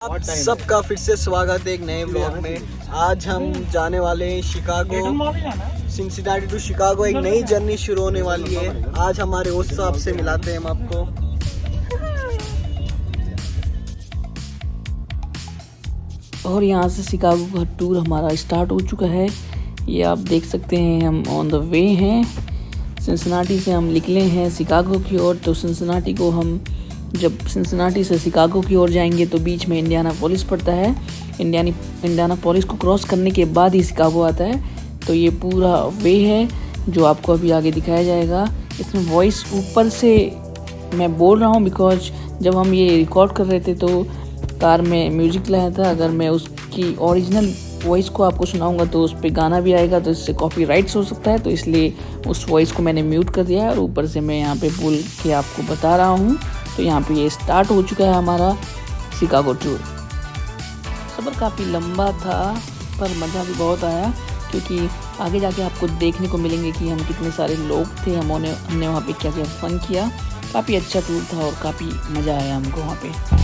आप सबका फिर से स्वागत है एक नए व्लॉग में। आज हम जाने वाले हैं शिकागो, सिनसिनाटी टू शिकागो। एक नई जर्नी शुरू होने वाली है। आज हमारे उस साहब से मिलाते हैं हम आपको। और यहाँ से शिकागो का टूर हमारा स्टार्ट हो चुका है। ये आप देख सकते हैं, हम ऑन द वे हैं। सिनसिनाटी से हम निकले हैं शिकागो की ओर। तो सिनसिनाटी को हम जब सिनसिनाटी से शिकागो की ओर जाएंगे तो बीच में इंडियानापोलिस पड़ता है। इंडियानापोलिस को क्रॉस करने के बाद ही शिकागो आता है। तो ये पूरा वे है जो आपको अभी आगे दिखाया जाएगा। इसमें वॉइस ऊपर से मैं बोल रहा हूँ बिकॉज जब हम ये रिकॉर्ड कर रहे थे तो कार में म्यूजिक लाया था। अगर मैं उसकी ओरिजिनल वॉइस को आपको सुनाऊंगा तो उस पर गाना भी आएगा, तो इससे कॉपीराइट्स हो सकता है। तो इसलिए उस वॉइस को मैंने म्यूट कर दिया है और ऊपर से मैं यहाँ पे बोल के आपको बता रहा हूँ। तो यहाँ पे ये स्टार्ट हो चुका है हमारा शिकागो टूर। सफ़र काफ़ी लंबा था पर मज़ा भी बहुत आया, क्योंकि आगे जाके आपको देखने को मिलेंगे कि हम कितने सारे लोग थे। हमने वहाँ पे क्या क्या फ़न किया। काफ़ी अच्छा टूर था और काफ़ी मज़ा आया हमको वहाँ पे।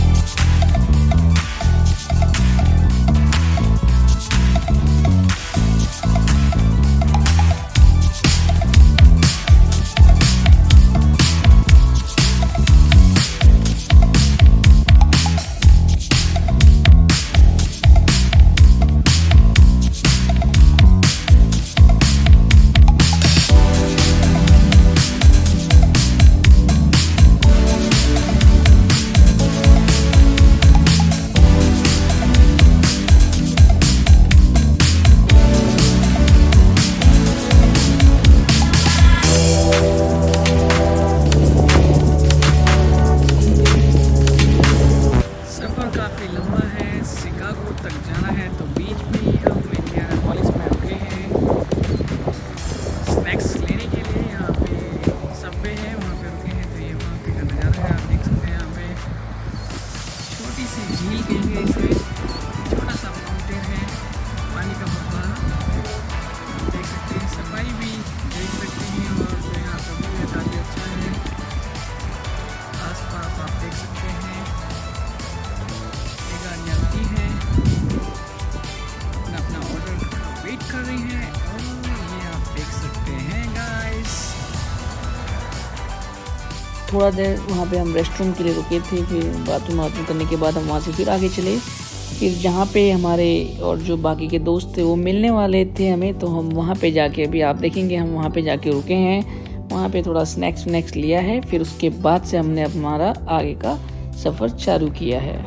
थोड़ा देर वहाँ पे हम रेस्टरूम के लिए रुके थे, फिर बाथरूम करने के बाद हम वहाँ से फिर आगे चले। फिर जहाँ पे हमारे और जो बाकी के दोस्त थे वो मिलने वाले थे हमें, तो हम वहाँ पे जाके अभी आप देखेंगे हम वहाँ पे जाके रुके हैं। वहाँ पे थोड़ा स्नैक्स लिया है। फिर उसके बाद से हमने हमारा आगे का सफ़र चालू किया है।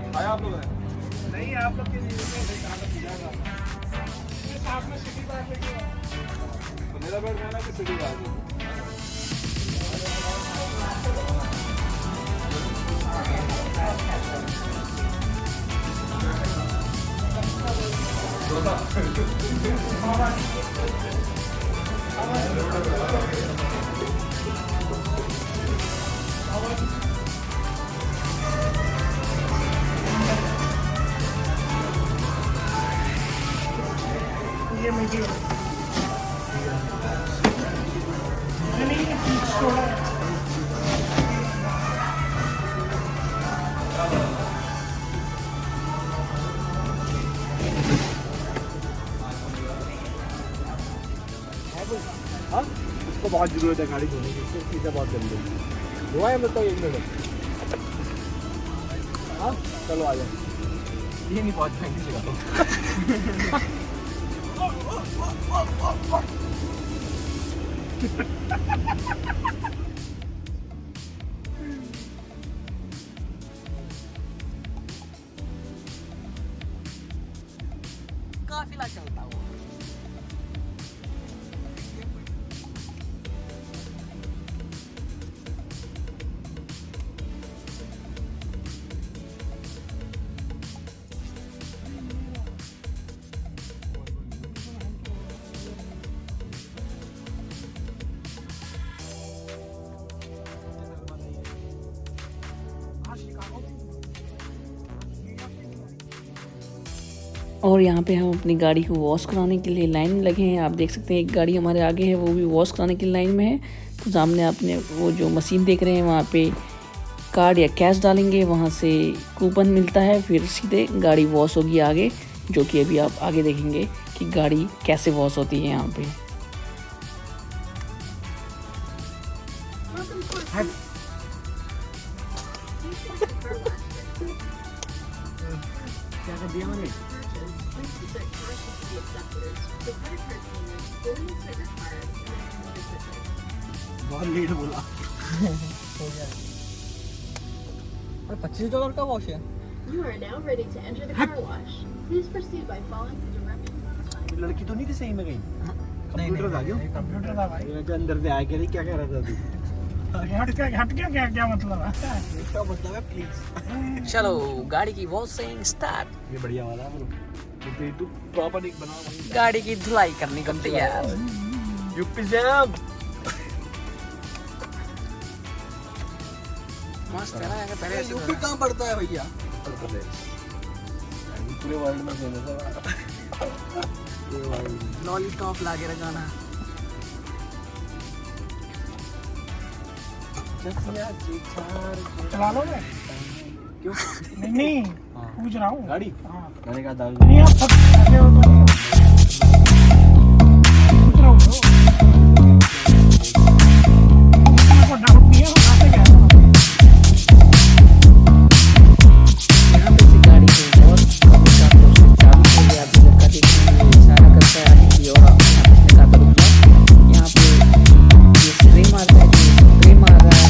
हाँ, उसको बहुत ज़रूरत है गाड़ी धोने की। इससे चीज़ें बहुत गंदी है। धोआ है मतलब 1 मिनट। हाँ चलो आ जाओ। ये नहीं पहुँच पाएंगे शिकागो। काफिला चलता हुआ। और यहाँ पे हम अपनी गाड़ी को वॉश कराने के लिए लाइन में लगे हैं। आप देख सकते हैं एक गाड़ी हमारे आगे है, वो भी वॉश कराने की लाइन में है। तो सामने आपने वो जो मशीन देख रहे हैं वहाँ पे कार्ड या कैश डालेंगे, वहाँ से कूपन मिलता है, फिर सीधे गाड़ी वॉश होगी आगे, जो कि अभी आप आगे देखेंगे कि गाड़ी कैसे वॉश होती है यहाँ पे। क्या कर दिया मैंने? बहुत लेट बोला। $25 का वॉश है। You are now ready to enter the car wash. Please proceed by following the directions. लड़की तो नहीं थी सही में कहीं? कंप्यूटर था क्यों? कंप्यूटर था भाई। ये अंदर से आया क्या क्या कह रहा था तू? हट गया क्या मतलब है? इसका मतलब है प्लीज। चलो गाड़ी की वॉशिंग स्टार्ट। ये बढ़िया वाला है तू प्रॉपर एक बना भाई। गाड़ी की धुलाई करने को तैयार। यूपी जैम मस्त है ना, पहले ऐसे यूपी कहाँ पड़ता है भैया? पूरे वर्ल्ड में फेमस है। लॉलीपॉप लाके लगाना। चला लो मैं? क्यों? नहीं हाँ। पूछ रहा हूँ। गाड़ी? हाँ। मैंने कहा दारू नहीं आप सब ऐसे हो तो नहीं। पूछ रहा हूँ तो। आपको डाउट नहीं है, वो खाते क्या है? यहाँ पे से गाड़ी को और कभी का प्रोसेस चालू हो गया। अभी लड़का देखेंगे इशारा करता है आगे की ओर, आप यहाँ पे इसने कहा था रुक जाओ। यहाँ पे ये स्प्रे मारता है, जो स्प्रे मार रहा है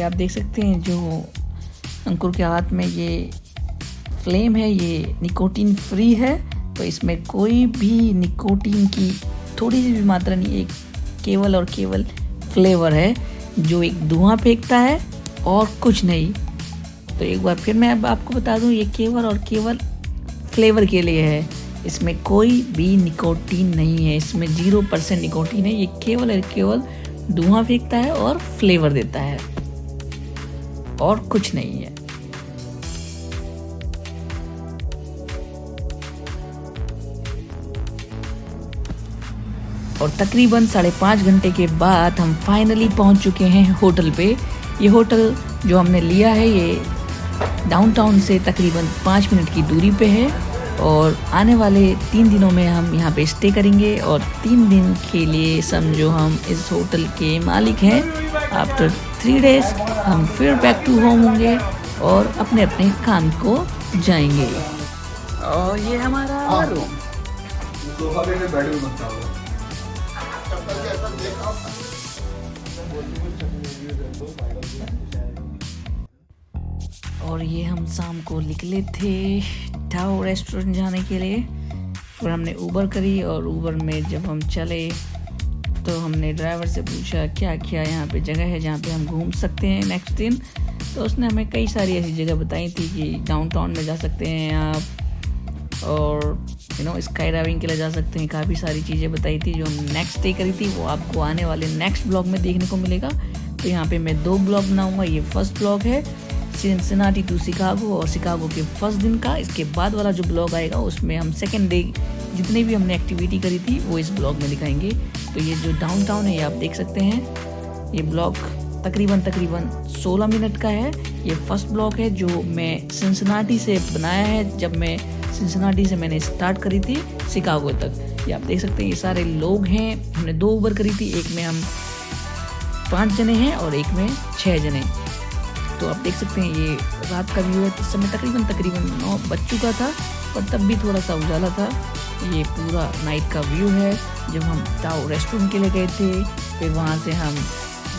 आप देख सकते हैं जो अंकुर के हाथ में ये फ्लेम है, ये निकोटीन फ्री है, तो इसमें कोई भी निकोटीन की थोड़ी सी भी मात्रा नहीं, एक केवल और केवल फ्लेवर है जो एक धुआं फेंकता है और कुछ नहीं। तो एक बार फिर मैं अब आपको बता दूं, ये केवल और केवल फ्लेवर के लिए है, इसमें कोई भी निकोटीन नहीं है, इसमें 0% निकोटीन है। ये केवल और केवल धुआं फेंकता है और फ्लेवर देता है और कुछ नहीं है। और तकरीबन 5.5 घंटे के बाद हम फाइनली पहुंच चुके हैं होटल पे। ये होटल जो हमने लिया है ये डाउनटाउन से तकरीबन 5 मिनट की दूरी पे है और आने वाले 3 दिनों में हम यहाँ पे स्टे करेंगे और 3 दिन के लिए समझो हम इस होटल के मालिक हैं। आफ्टर 3 डेज हम फिर बैक टू होम होंगे और अपने अपने काम को जाएंगे। और ये हमारा रूम। और ये हम शाम को निकले थे टाओ रेस्टोरेंट जाने के लिए। फिर हमने ऊबर करी और ऊबर में जब हम चले तो हमने ड्राइवर से पूछा क्या क्या यहाँ पे जगह है जहाँ पे हम घूम सकते हैं नेक्स्ट दिन। तो उसने हमें कई सारी ऐसी जगह बताई थी कि डाउनटाउन में जा सकते हैं आप और स्काई डाइविंग के लिए जा सकते हैं। काफ़ी सारी चीज़ें बताई थी जो हम नेक्स्ट डे करी थी, वो आपको आने वाले नेक्स्ट ब्लॉग में देखने को मिलेगा। तो यहाँ पे मैं 2 ब्लॉग बनाऊँगा। ये फर्स्ट ब्लॉग है सिंसिनाटी टू शिकागो और शिकागो के फर्स्ट दिन का। इसके बाद वाला जो ब्लॉग आएगा उसमें हम सेकेंड डे जितनी भी हमने एक्टिविटी करी थी वो इस ब्लॉग में दिखाएंगे। तो ये जो डाउनटाउन है ये आप देख सकते हैं। ये ब्लॉग तकरीबन 16 मिनट का है। ये फर्स्ट ब्लॉग है जो मैं सिंसिनाटी से बनाया है, जब मैं सिंसिनाटी से मैंने स्टार्ट करी थी शिकागो तक। ये आप देख सकते हैं ये सारे लोग हैं। हमने 2 ऊबर करी थी, एक में हम 5 जने हैं और एक में 6 जने। तो आप देख सकते हैं ये रात का व्यू है। इस समय तकरीबन 9 बज चुका था पर तब भी थोड़ा सा उजाला था। ये पूरा नाइट का व्यू है। जब हम टाओ रेस्टोरेंट के लिए गए थे, फिर वहाँ से हम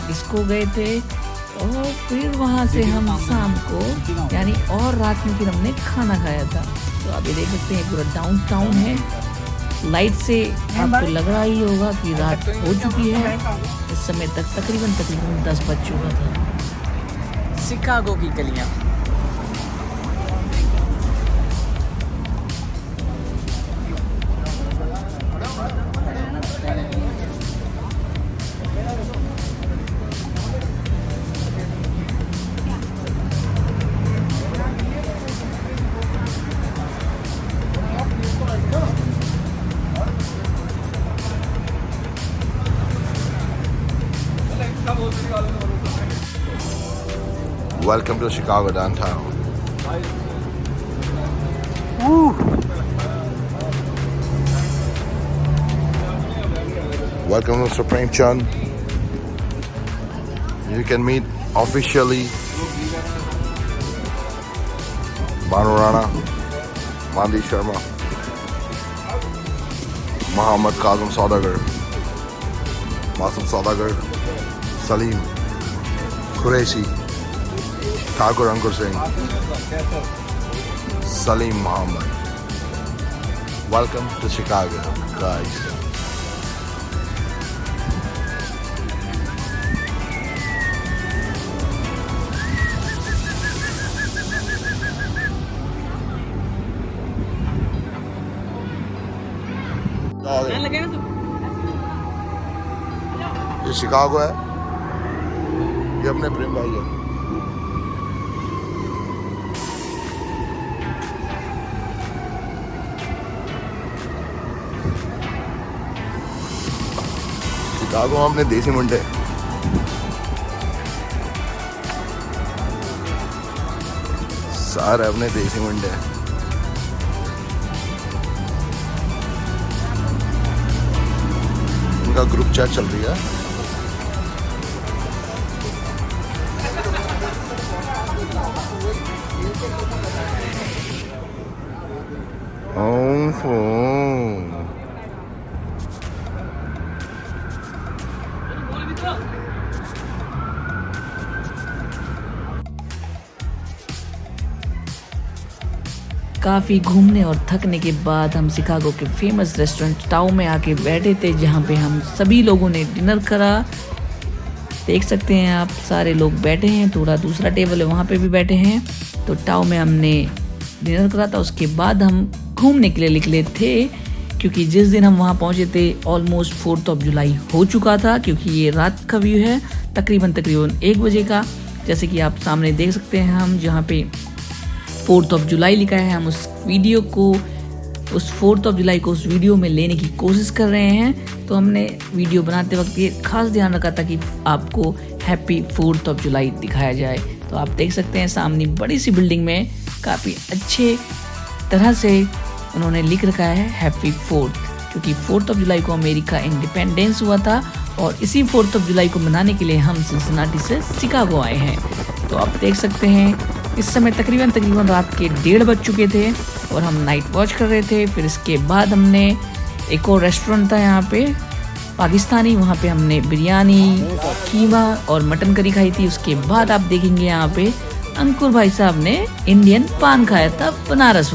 डिस्को गए थे और फिर वहाँ से हम शाम को यानी और रात में फिर हमने खाना खाया था। तो आप ये देख सकते हैं पूरा डाउनटाउन है। लाइट से आपको लग रहा ही होगा कि रात हो चुकी है। इस समय तक तकरीबन 10 बज चुका था। शिकागो की गलियाँ। Welcome to Chicago downtown. Welcome to Supreme Chand. You can meet officially Banu Rana, Mandi Sharma, Muhammad Kazim Saudagar, Masum Saudagar, Salim Qureshi, Thakur Ankur Singh, Salim Muhammad. Welcome to Chicago, guys. ये Chicago है, ये अपने प्रेम भाई है। Chicago में अपने देसी मुंडे, सारे अपने देसी मुंडे। इनका ग्रुप चैट चल रही है। काफ़ी घूमने और थकने के बाद हम शिकागो के फेमस रेस्टोरेंट टाउ में आके बैठे थे, जहाँ पे हम सभी लोगों ने डिनर करा। देख सकते हैं आप, सारे लोग बैठे हैं, थोड़ा दूसरा टेबल है वहाँ पे भी बैठे हैं। तो टाउ में हमने डिनर करा था। उसके बाद हम घूमने के लिए निकले थे, क्योंकि जिस दिन हम वहाँ पहुँचे थे ऑलमोस्ट 4 जुलाई हो चुका था, क्योंकि ये रात का व्यू है तकरीबन 1 बजे का। जैसे कि आप सामने देख सकते हैं, हम जहाँ पे 4 जुलाई लिखा है, हम उस 4 जुलाई को उस वीडियो में लेने की कोशिश कर रहे हैं। तो हमने वीडियो बनाते वक्त ये खास ध्यान रखा था कि आपको हैप्पी 4 जुलाई दिखाया जाए। तो आप देख सकते हैं सामने बड़ी सी बिल्डिंग में काफ़ी अच्छे तरह से उन्होंने लिख रखा है हैप्पी 4th, क्योंकि 4 जुलाई को अमेरिका इंडिपेंडेंस हुआ था और इसी 4 जुलाई को मनाने के लिए हम सिंसिनाटी से शिकागो आए हैं। तो आप देख सकते हैं इस समय तकरीबन रात के 1:30 बज चुके थे और हम नाइट वॉच कर रहे थे। फिर इसके बाद हमने एक और रेस्टोरेंट था यहाँ पे पाकिस्तानी, वहाँ पे हमने बिरयानी, कीमा और मटन करी खाई थी। उसके बाद आप देखेंगे यहाँ पे अंकुर भाई साहब ने इंडियन पान खाया था बनारस।